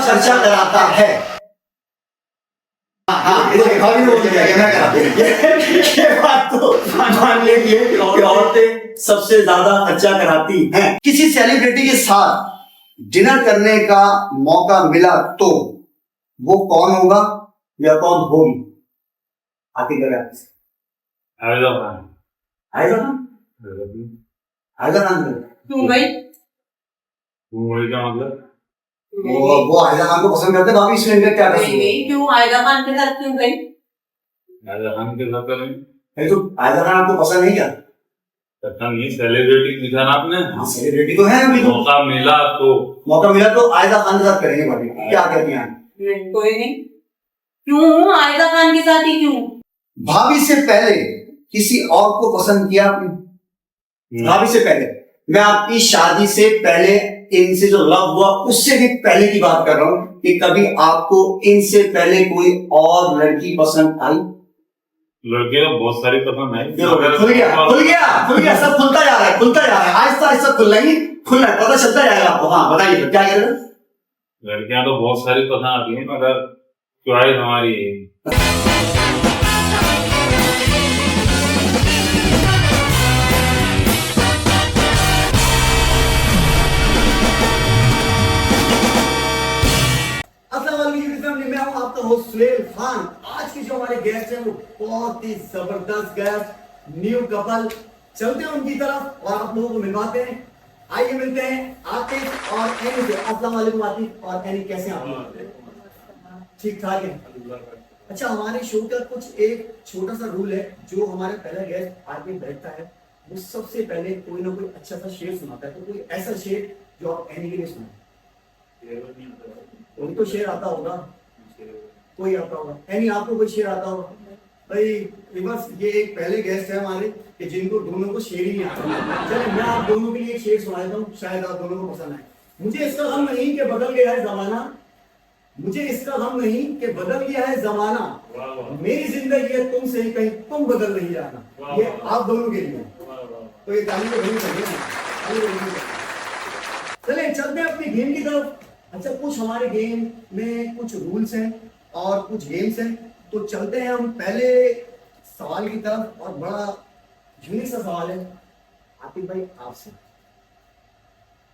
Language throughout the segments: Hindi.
चर्चा कराता है। ये बात तो मान लीजिए कि औरतें सबसे ज्यादा खर्चा कराती हैं। किसी सेलिब्रिटी के साथ डिनर करने का मौका मिला तो वो कौन होगा या कौन होगी? आती करें आयजा खान। आयजा खान? आयजा खान क्यों भाई? वही का मतलब वो आयजा खान को पसंद करते हैं। बाकी इसमें इनका क्या नहीं नहीं, क्यों आयजा खान के साथ क्यों गई? आयजा खान के साथ करें? है तो आयजा खान आपको पसंद नहीं क्या? पता नहीं, सेलिब्रिटी दिखा ना आपने। हाँ सेलिब्रिटी तो है अभी तो। मौका मिला तो आयजा खान के साथ करेंगे भाभी। क्या कहती हैं? कोई नहीं, क्यों आयजा खान के साथ ही क्यों? भाभी से पहले किसी और को पसंद किया आपने? भाभी से पहले, मैं आपकी शादी से पहले इनसे जो लव हुआ उससे भी पहले की बात कर रहा हूं कि कभी आपको इनसे पहले कोई और लड़की पसंद आई? लड़के तो बहुत सारी पसंद है। खुल गया, सब खुलता जा रहा है, आहिस्ता आहिस्ता खुल रही पता चलता जाएगा आपको। हाँ बताइए क्या कह रहे हैं? लड़कियां तो बहुत सारी पसंद आती हैं, मगर चॉइस हमारी है। मैं हूं आपका होस्ट सुहेल खान। आज के जो हमारे गेस्ट हैं वो बहुत ही जबरदस्त गेस्ट, न्यू कपल। चलते हैं उनकी तरफ और आप लोगों को मिलवाते हैं। आइए मिलते हैं आतिफ और एनी से। अस्सलाम वालेकुम आतिफ और एनी, कैसे हैं आप? ठीक ठाक है। अच्छा, हमारे शो का कुछ एक छोटा सा रूल है। जो हमारा पहला गेस्ट आके बैठता है वो सबसे पहले कोई ना कोई अच्छा सा शेर सुनाता है। तो कोई ऐसा शेर जो आप एनी के लिए सुनाए। कोई तो शेर आता होगा, कोई आता होगा। एनी आपको कोई शेर आता होगा? भाई बस ये एक पहले गेस्ट है हमारे कि जिनको दोनों को शेर ही नहीं आता। चलिए मैं आप दोनों के लिए एक शेर सुना देता हूँ, शायद आप दोनों को पसंद आए। मुझे इसका गम नहीं कि बदल गया है जमाना, मुझे इसका गम नहीं कि बदल गया है जमाना, मेरी जिंदगी है तुमसे ही कहीं तुम बदल नहीं जाना। ये आप दोनों के लिए। तो ये ताली को नहीं चाहिए। चलिए चलते हैं अपनी गेम की तरफ। अच्छा, कुछ हमारे गेम में कुछ रूल्स हैं और कुछ गेम्स हैं। तो चलते हैं हम पहले सवाल की तरफ और बड़ा यूनिक सा सवाल है आतिफ भाई आपसे।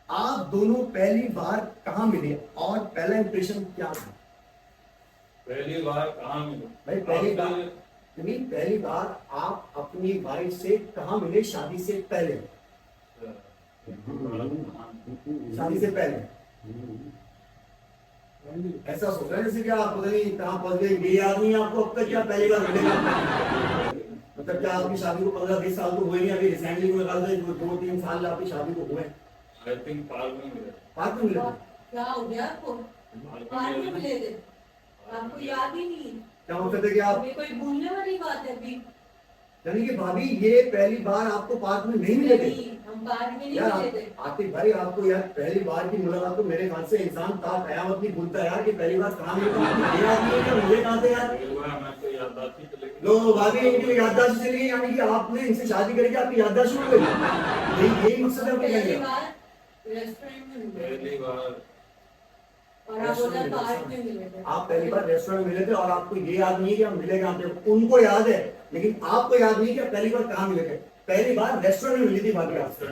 आप दोनों पहली बार कहाँ मिले और पहला इंप्रेशन क्या था? पहली बार कहाँ मिले? भाई पहली बार आप अपनी वाइफ से कहाँ मिले शादी से पहले? शादी से पहले ऐसा सोच रहे हैं जैसे क्या आप पता नहीं कहाँ पहुंच गए, ये याद नहीं आपको अब तक क्या पहली बार मिलेगा? मतलब क्या आपकी शादी को 15-20 साल तो हुए नहीं, अभी रिसेंटली को निकाल दे 2-3 साल आपकी शादी को हुए। आई थिंक पार्क में मिले। पार्क में मिले? क्या हो गया आपको? पार्क में मिले थे, आपको याद ही नहीं? क्या मतलब है कि आप कोई भूलने वाली बात है अभी? यानी कि भाभी ये पहली बार आपको पार्क में नहीं मिले थे? हम पार्क में नहीं यार मिले थे। आतिफ भाई आपको यार पहली बार की मुलाकात तो मेरे ख्याल से इंसान था कयामत नहीं भूलता यार कि पहली बार कहाँ मिले। ये आदमी क्या मुझे कहाँ थे यार? लो भाभी इनकी याददाश्त चली गई, यानी कि आपने इनसे शादी करके आपकी याददाश्त छूट गई। यही मकसद है आपके कहने का? रेस्टोरेंट में पहली बार और आप बोला पार्क में मिले थे। आप पहली बार रेस्टोरेंट में मिले थे और आपको ये याद नहीं है कि हम मिले कहाँ थे। उनको याद है लेकिन आपको याद नहीं कि आप पहली बार कहाँ मिले थे। पहली बार रेस्टोरेंट में मिली थी भाभी आपसे।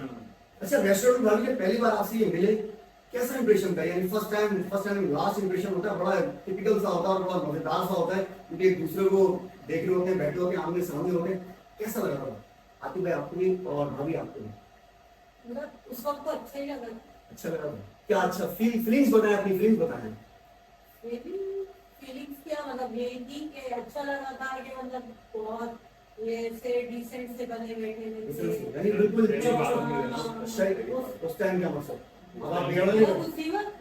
अच्छा, रेस्टोरेंट में भाभी जब पहली बार आपसे ये मिले कैसा इंप्रेशन था? यानी फर्स्ट टाइम लास्ट इंप्रेशन होता है, बड़ा टिपिकल सा होता है और बड़ा मजेदार सा होता है क्योंकि एक दूसरे को देख रहे होते हैं, बैठे होते हैं, आमने सामने होते हैं। कैसा लगा था आतिफ भाई आपको भी और भाभी आपको भी? मतलब उस वक्त तो अच्छा ही लगा। अच्छा लगा था क्या? अच्छा फीलिंग्स बताएं, अपनी फीलिंग्स बताएं। फीलिंग्स क्या मतलब ये थी कि अच्छा लगा था कि मतलब बहुत ये से डिसेंट से बने बैठे थे, यानी बिल्कुल उस टाइम क्या मतलब आप बिगड़ नहीं रहे? उसी वक्त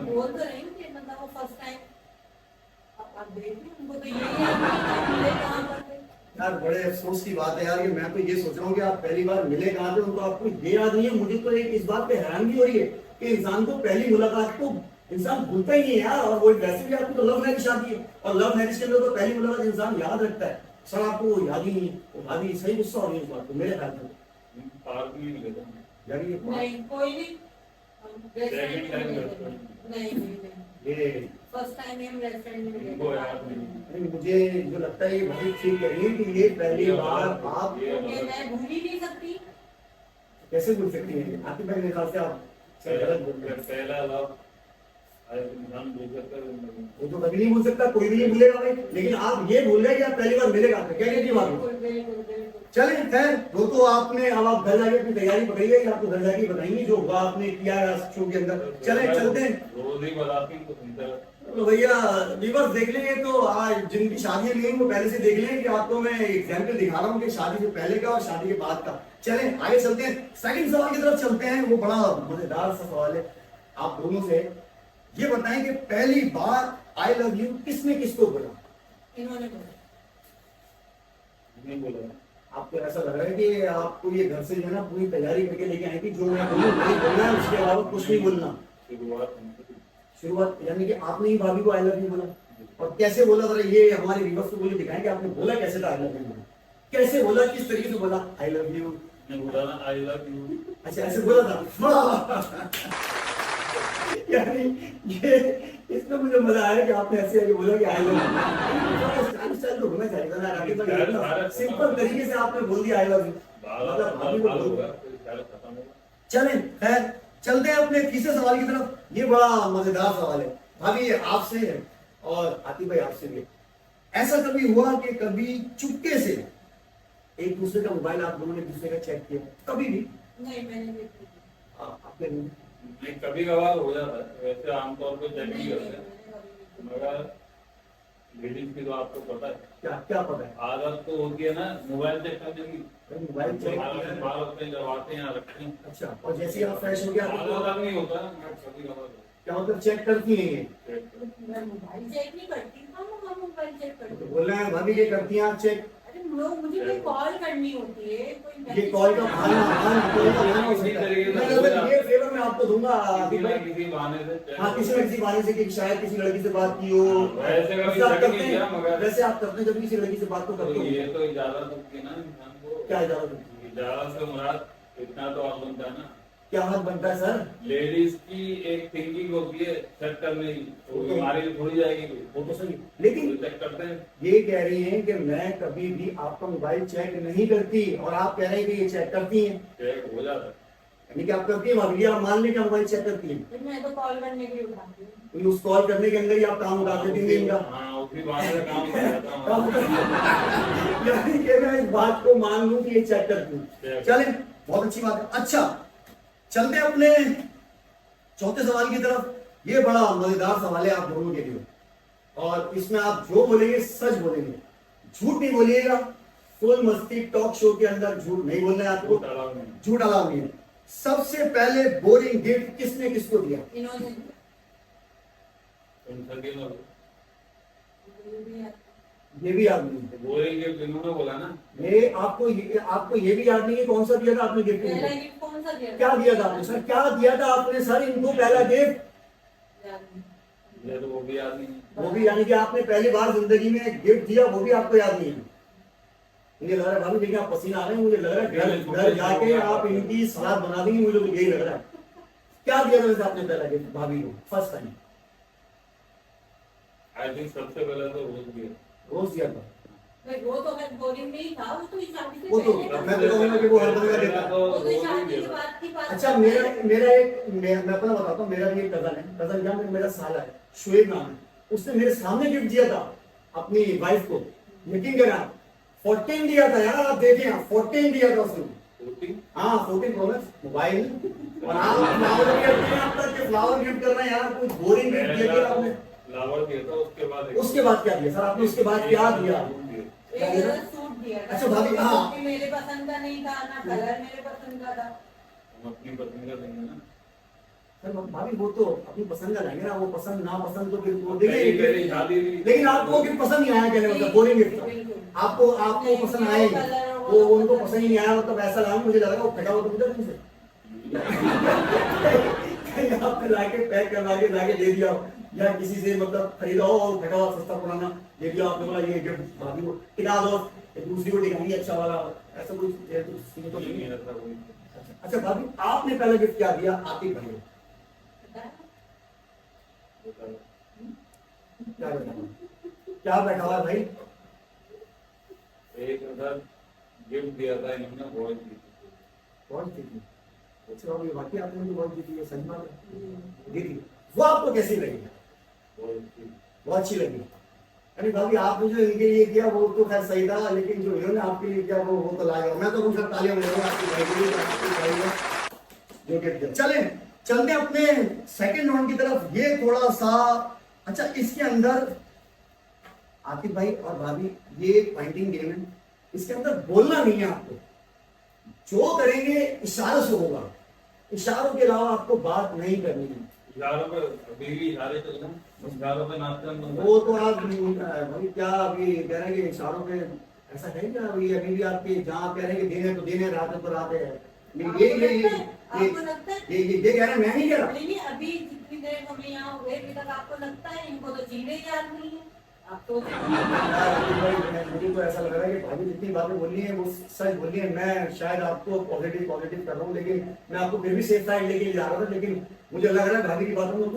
बोल तो रही हूँ कि मतलब वो फर्स्ट टाइम आप देखिए उनको तो यही मिले कहाँ पर थे। यार बड़े अफसोस की बात है यार, कि मैं तो ये सोच रहा हूँ कि आप पहली बार मिले कहाँ थे, उनको आपको ये याद नहीं है। मुझे तो एक इस बात पे हैरानगी हो रही है कि इंसान को पहली मुलाकात को इंसान भूलता ही नहीं है यार। और वो वैसे भी आपकी तो लव मैरिज शादी है और लव मैरिज के अंदर तो पहली मुलाकात इंसान याद रखता है। सर आपको याद ही नहीं है, वो भाभी सही गुस्सा हो रही है इस बात को मेरे ख्याल में। पार्क में मिले थे यानी नहीं कोई नहीं, Second time restaurant. नहीं नहीं ये फर्स्ट टाइम हम रेस्टोरेंट में गए इनको याद नहीं। नहीं, मुझे जो लगता है ये भाभी ठीक कह रही है कि ये पहली बार आप ये मैं भूल ही नहीं सकती। कैसे भूल सकती हैं? आपकी भाई मेरे ख्याल से आप शायद गलत बोल रहे हैं। पहला लव इंसान भूल सकता है जिंदगी में। वो तो कभी नहीं भूल सकता, कोई भी नहीं भूलेगा भाई, लेकिन आप ये भूल गए कि आप पहली बार मिलेगा आपसे। क्या कहती है भाभी? बिल्कुल बिल्कुल बिल्कुल। चले खैर, वो तो आपने, अब आप घर जाके अपनी तैयारी पकड़िए, आपको घर जाके बताएंगे जो हुआ आपने किया है शो के अंदर। चले चलते हैं। रोज ही बताती हूँ तो सुनता है। तो भैया व्यूअर्स देख लेंगे, तो आज जिनकी शादी नहीं हुई वो पहले से देख लें कि आपको मैं एग्जाम्पल दिखा रहा हूँ कि शादी से पहले का और शादी के बाद का। चलें आगे चलते हैं, सेकंड सवाल की तरफ चलते हैं। वो बड़ा मजेदार सा सवाल है आप दोनों से। ये बताएं कि पहली बार आई लव यू किसने किसको बोला? इन्होंने बोला। नहीं बोला। आपको ऐसा लग रहा है कि आपको ये घर से जो है ना पूरी तैयारी करके लेके आए कि जो मैं बोलूं वही बोलना है, उसके अलावा कुछ नहीं बोलना। शुरुआत यानी कि आपने ही भाभी को आई लव यू बोला, और कैसे बोला जरा ये हमारे व्यूअर्स को मुझे दिखाएं कि आपने बोला कैसे था आई लव यू, कैसे बोला, किस तरीके से बोला आई लव यू? मैं बोला ना आई लव यू। अच्छा ऐसे बोला था। यानी ये इसमें मुझे मजा आया कि आपने ऐसे आगे बोला कि आई लव यू। स्टाइल तो होना चाहिए था ना, राकेश, सिंपल तरीके से आपने बोल दिया आई लव यू। मतलब भाभी को बोल दिया। चलें खैर चलते हैं अपने तीसरे सवाल की तरफ। ये बड़ा मजेदार सवाल है भाभी, आपसे है और आतिफ भाई आपसे भी। ऐसा कभी हुआ कि कभी चुपके से एक दूसरे का मोबाइल आप दोनों ने दूसरे का चेक किया? कभी भी? नहीं मैंने नहीं की। आपने नहीं? नहीं, कभी कभार हो जाता है, वैसे आमतौर पर चेक नहीं करते। मगर लेडीज की तो आपको पता है क्या क्या पता है? आदत तो होती है ना मोबाइल चेक करने की। मोबाइल चेक किया? बाल होते हैं जब आते हैं यहाँ रखते हैं। अच्छा, और जैसे ही आप फ्रेश हो गया तो आदत नहीं होता है, कभी कभार क्या मतलब चेक करती हैं ये? मैं मोबाइल चेक नहीं करती। हम मोबाइल चेक तो करते। बोल रहे हैं भाभी ये करती हैं आप चेक? अरे लोग मुझे कोई कॉल करनी होती है, कोई ये मैसेज कॉल का करना बहाना कॉल का बहाना हो सकता है। मैं ये फेवर मैं आपको दूंगा आतिफ भाई। किसी बहाने से हाँ किसी न किसी बहाने से कि शायद किसी लड़की से बात की हो। वैसे कभी वैसे आप check करते नहीं किया, हैं, मगर- वैसे आप करते हैं जब किसी लड़की से बात तो करते तो हो। ये तो इजाजत होती है ना इंसान को। क्या इजाजत होती है? इजाजत से मुराद इतना तो आप बनता है ना। क्या हक बनता है सर? लेडीज की एक थिंकिंग होती है चेक करने की, तो बीमारी थोड़ी जाएगी। वो तो सही, लेकिन चेक करते हैं। ये कह रही हैं कि मैं कभी भी आपका मोबाइल चेक नहीं करती, और आप कह रहे हैं कि ये चेक करती हैं। चेक हो जाता है। यानी कि आप करती हैं भाभी, आप मान लें कि मोबाइल चेक करती हैं। है। मैं तो कॉल करने के लिए उठाती हूँ। तो उस कॉल करने के अंदर ही आप काम उठा देती हैं इनका। हाँ उसी बहाने से काम कर जाता हूँ। काम कर- यानी कि मैं इस बात को मान लूं कि ये चेक करती हूँ। चलें बहुत अच्छी बात है। अच्छा चलते हैं अपने चौथे सवाल की तरफ। ये बड़ा मजेदार सवाल है आप दोनों के लिए, और इसमें आप जो बोलेंगे सच बोलेंगे, झूठ नहीं बोलिएगा। फुल मस्ती टॉक शो के अंदर झूठ नहीं बोलना है आपको, झूठ अलाउ नहीं है। सबसे पहले बोरिंग गिफ्ट किसने किसको दिया? इन्होंने ये भी याद नहीं है। बोलेंगे इन्होंने बोला ना। ये आपको ये भी याद नहीं है कौन सा दिया था आपने गिफ्ट? पहला गिफ्ट कौन सा दिया? क्या दिया था आपने सर? क्या दिया था आपने सर इनको पहला गिफ्ट? याद नहीं। ये तो वो भी याद नहीं है। वो भी यानी कि आपने पहली बार जिंदगी में गिफ्ट दिया, वो भी आपको याद नहीं है। मुझे लग रहा है भाभी देखिए आप पसीना आ रहे हैं, मुझे लग रहा है घर जाके आप इनकी सलाद बना देंगे, मुझे तो यही लग रहा है। क्या दिया था वैसे आपने पहला गिफ्ट भाभी को फर्स्ट टाइम? आई थिंक सबसे पहले तो रोज दिया। रोज दिया था? भाई वो तो मैं बोरिंग नहीं था, वो तो शादी से वो तो पहले मैं तो कहूंगा कि वो हर बंदा देता है। वो तो शादी के बाद की बात। अच्छा मैं अपना बताता हूँ, मेरा भी एक कजन है, कजन क्या मेरा साला है, शुएब नाम है। उसने मेरे सामने गिफ्ट दिया था अपनी वाइफ को, यकीन करा 14 दिया था यार, आप देखें 14 दिया था उसने। हाँ 14 प्रो मैक्स मोबाइल, और आप फ्लावर गिफ्ट करते हैं, आप तक के फ्लावर गिफ्ट कर रहे हैं यार, कुछ बोरिंग गिफ्ट दिया आपने। फ्लावर दिया था, उसके बाद क्या दिया सर आपने? उसके बाद क्या दिया? एक सूट दिया था। अच्छा भाभी, हाँ। क्योंकि मेरे पसंद का नहीं था ना, कलर मेरे पसंद का था। हम अपनी पत्नी का देंगे ना। सर भाभी वो तो अपनी पसंद का रहेंगे ना, वो पसंद ना पसंद तो फिर वो पहली देखिए। शादी लेकिन आपको वो गिफ्ट पसंद नहीं आया, कहने मतलब बोरिंग गिफ्ट था। आपको पसंद आया ही नहीं, वो उनको पसंद ही नहीं आया, मतलब ऐसा लगा मुझे लगा वो फेंका हुआ तो मुझे तुमसे कहीं आपने लाके पैक करवा के लाके दे दिया, या किसी से मतलब खरीदा हो और फेंका हुआ सस्ता पुराना दे दिया आपने, बोला ये गिफ्ट भाभी को टिका दो, दूसरी को टिकाएंगे अच्छा वाला, ऐसा कुछ सीन तो नहीं है। ऐसा कोई। अच्छा भाभी आपने पहला गिफ्ट क्या दिया आतिफ भाई को? बताया क्या बैठा हुआ? क्या बैठा हुआ है भाई? 1000 गिफ्ट दिया था इन्होंने, बहुत दी थी। बहुत जीती। अच्छा अभी बाकी आपने भी बहुत जीती है, सही बात है। दीदी वो आपको कैसी लगी? बहुत अच्छी। बहुत अच्छी लगी। अरे भाभी आपने जो इनके लिए किया वो तो खैर सही था, लेकिन जो इन्होंने आपके लिए किया वो तो लाजवाब। मैं तो उनका तालियां बजाऊंगा आपकी भाई के लिए, आपकी भाई ने जो गिफ्ट दिया। चलें चलते हैं अपने सेकंड राउंड की तरफ। ये थोड़ा सा अच्छा, इसके अंदर आतिफ भाई और भाभी ये पेंटिंग गेम है, इसके अंदर बोलना नहीं है आपको, जो करेंगे इशारों से होगा, इशारों के अलावा आपको बात नहीं करनी है। इशारों पे अभी भी इशारे चल रहे हैं, इशारों पे नाचते हैं हम लोग। वो तो आप भाई क्या अभी कह रहे हैं कि इशारों पे ऐसा है क्या? अभी भी आपके जहाँ आप कह रहे हैं कि दिन है तो दिन है, रात है तो रात है, आपको लगता है ये कह रहे हैं, मैं नहीं कह रहा। नहीं नहीं, अभी जितनी देर हमें यहाँ हुए अभी तक आपको लगता है इनको तो चीजें याद नहीं है। आप तो मुझे तो ऐसा लग रहा है कि भाभी जितनी बातें बोलनी है वो सच बोलनी है। मैं शायद आपको पॉजिटिव कर रहा हूँ, लेकिन मैं आपको फिर भी सेफ साइड लेके जा रहा था, लेकिन मुझे लग रहा है भाभी की बातों में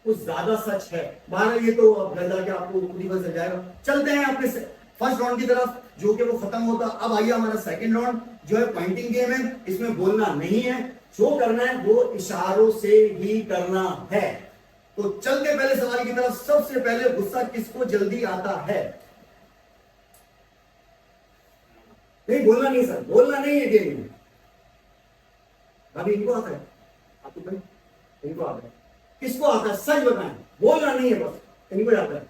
कुछ ज्यादा सच है। बाहर ये तो अब घर जाके आपको खुद ही पता चल जाएगा। चलते हैं अपने फर्स्ट राउंड की तरफ, जो कि वो खत्म होता। अब आइए हमारा सेकंड राउंड जो है पॉइंटिंग गेम है। इसमें बोलना नहीं है, जो करना है वो इशारों से ही करना है। तो चलते पहले सवाल की तरफ। सबसे पहले गुस्सा किसको जल्दी आता है? नहीं बोलना नहीं सर, बोलना नहीं है गेम में। अभी इनको आता है, आपको भाई इनको आता है। किसको आता है सच बताएं, बोलना नहीं है बस, इनको आता है।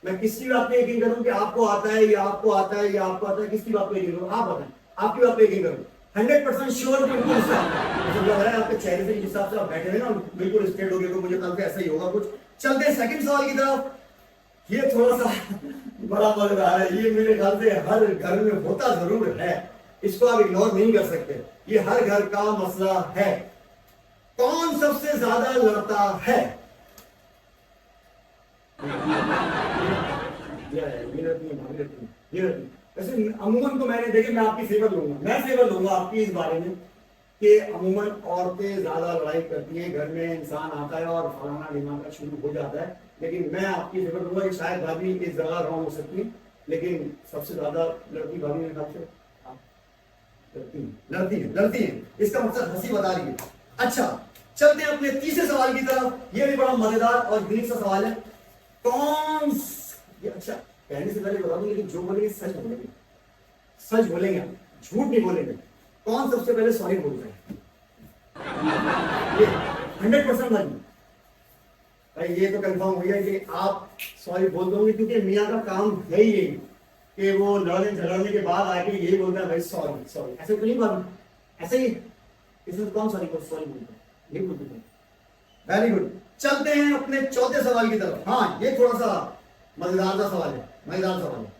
मैं किसकी बात पे यकीन करूं कि आपको आता है या आपको आता है या आपको आता है? किसकी बात पे यकीन करूं? आप बताएं, आपकी बात पे यकीन करूं। 100% श्योर बिल्कुल गुस्सा मुझे लग रहा है आपके चेहरे से जिस हिसाब से आप बैठे हुए ना बिल्कुल स्ट्रेट हो गए, तो मुझे कल पे ऐसा ही होगा कुछ। चलते हैं सेकंड सवाल की तरफ। ये थोड़ा सा बड़ा मजेदार है, ये मेरे ख्याल से हर घर में होता जरूर है, इसको आप इग्नोर नहीं कर सकते, ये हर घर का मसला है। कौन सबसे ज्यादा लड़ता है? वैसे अमूमन तो मैंने देखे, मैं आपकी फेवर लूंगा, मैं फेवर लूंगा आपकी इस बारे में कि अमूमन औरतें ज्यादा लड़ाई करती हैं। घर में इंसान आता है और फलाना ढिमाना शुरू हो जाता है, लेकिन मैं आपकी फेवर लूंगा कि शायद भाभी इस जगह रॉन्ग हो सकती, लेकिन सबसे ज्यादा लड़की भाभी मेरे ख्याल से लड़ती है। इसका मकसद हंसी बता रही है। अच्छा चलते हैं अपने तीसरे सवाल की तरफ। ये भी बड़ा मजेदार और यूनिक सा सवाल है। कौन ये अच्छा कहने से पहले बता दूं, लेकिन जो बोलेंगे सच बोलेंगे, सच बोलेंगे, झूठ नहीं बोलेंगे। कौन सबसे पहले सॉरी बोलता है? ये 100% भाई ये तो कंफर्म हो गया कि आप सॉरी बोल दोगे, क्योंकि मियाँ का काम है ही यही कि वो लड़ने झगड़ने के बाद आके यही बोलता है भाई सॉरी। ऐसे तो नहीं बात, ऐसे ही इसमें कौन सॉरी बोलता है? ये बोलते हैं। Very good. चलते हैं अपने चौथे सवाल की तरफ। हाँ ये थोड़ा सा मजेदार सा सवाल है, मजेदार सवाल है।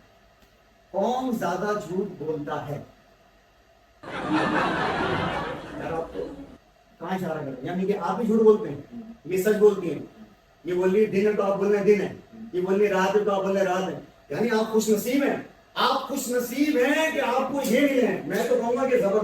कौन ज्यादा झूठ बोलता है? यार आप कहाँ इशारा कर रहे हैं? यानी कि आप भी झूठ बोलते हैं, ये सच बोलती हैं। ये बोल रही है दिन है तो आप बोल रहे हैं दिन है, ये बोल रही है रात है तो आप बोल रहे हैं रात है। यानी आप खुश नसीब हैं, आप खुश नसीब हैं कि आपको ये मिले हैं। मैं तो कहूंगा कि जबरदस्त